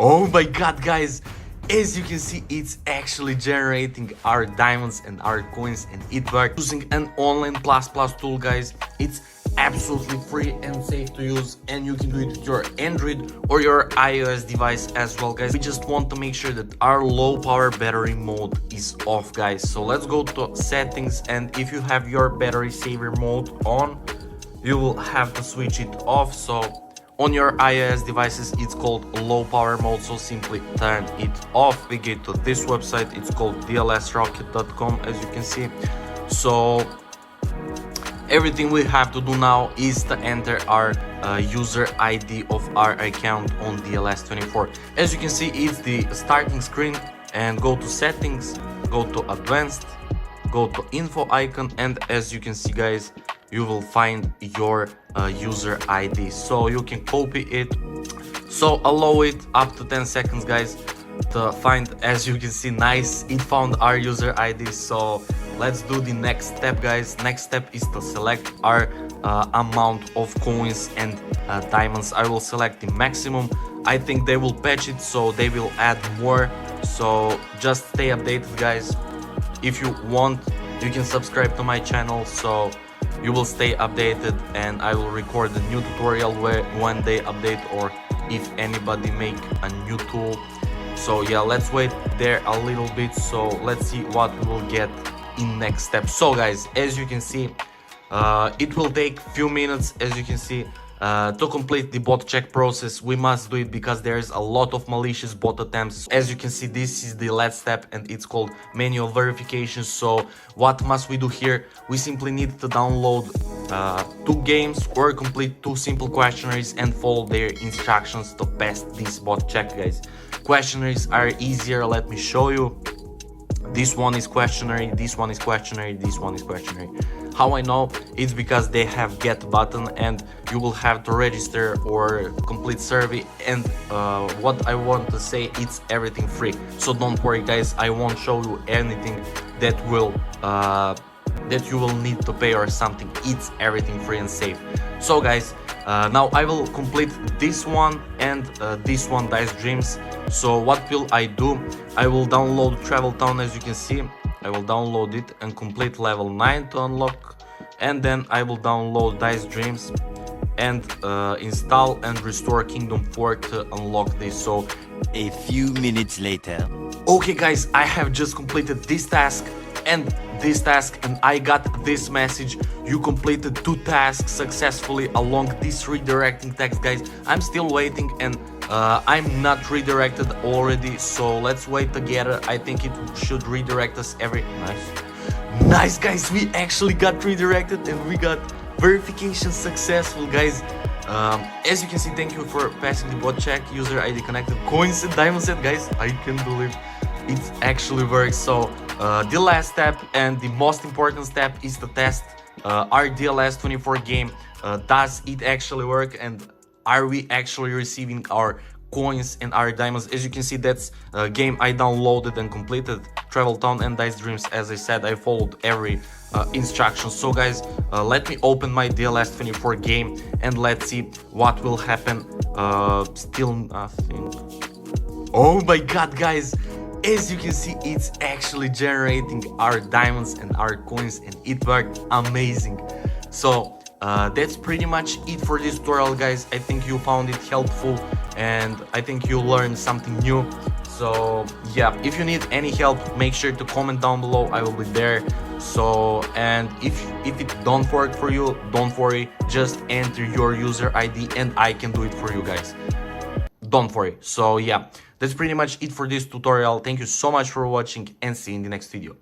Oh my god, guys, as you can see, it's actually generating our diamonds and our coins, and it works using an online plus tool, guys. It's absolutely free and safe to use, and you can do it with your Android or your iOS device as well, guys. We just want to make sure that our low power battery mode is off, guys. So let's go to settings, and if you have your battery saver mode on, you will have to switch it off. So on your iOS devices, it's called low power mode, so simply turn it off. We get to this website, it's called dlsrocket.com, as you can see. So everything we have to do now is to enter our user ID of our account on DLS24. As you can see, it's the starting screen, and go to settings, go to advanced, go to info icon, and as you can see, guys, you will find your user ID, so you can copy it. So allow it up to 10 seconds, guys, to find. As you can see, nice, it found our user ID. So let's do the next step, guys. Next step is to select our amount of coins and diamonds. I will select the maximum. I think they will patch it, so they will add more, so just stay updated, guys. If you want, you can subscribe to my channel, so you will stay updated, and I will record a new tutorial when they update, or if anybody make a new tool. So yeah, let's wait there a little bit. So let's see what we will get in next step. So guys, as you can see, it will take few minutes. As you can see, to complete the bot check process, we must do it because there is a lot of malicious bot attempts. As you can see, this is the last step, and it's called manual verification. So what must we do here? We simply need to download 2 games or complete 2 simple questionnaires and follow their instructions to pass this bot check, guys. Questionnaires are easier. Let me show you. This one is questionnaire, this one is questionnaire, this one is questionnaire. How I know? It's because they have get button, and you will have to register or complete survey. And what I want to say, it's everything free. So don't worry, guys, I won't show you anything that will that you will need to pay or something. It's everything free and safe. So guys, now I will complete this one and this one, Dice Dreams. So what will I do? I will download Travel Town. As you can see, I will download it and complete level 9 to unlock, and then I will download Dice Dreams and install and restore Kingdom 4 to unlock this. So a few minutes later. Okay guys, I have just completed this task and this task, and I got this message: you completed 2 tasks successfully along this redirecting text. Guys, I'm still waiting, and I'm not redirected already, so let's wait together. I think it should redirect us every... Nice guys, we actually got redirected and we got verification successful, guys. As you can see, thank you for passing the bot check, user ID connected, coins and diamond set. Guys, I can't believe it actually works. So the last step and the most important step is to test our DLS24 game. Does it actually work, and are we actually receiving our coins and our diamonds? As you can see, that's a game I downloaded and completed, Travel Town and Dice Dreams. As I said, I followed every instruction. So guys, let me open my DLS24 game and let's see what will happen. Still nothing. Oh my god, guys, as you can see, it's actually generating our diamonds and our coins, and it worked amazing. So that's pretty much it for this tutorial, guys. I think you found it helpful, and I think you learned something new. So yeah, if you need any help, make sure to comment down below. I will be there. So, and if it don't work for you, don't worry, just enter your user ID and I can do it for you, guys. Don't worry. So yeah, that's pretty much it for this tutorial. Thank you so much for watching, and see you in the next video.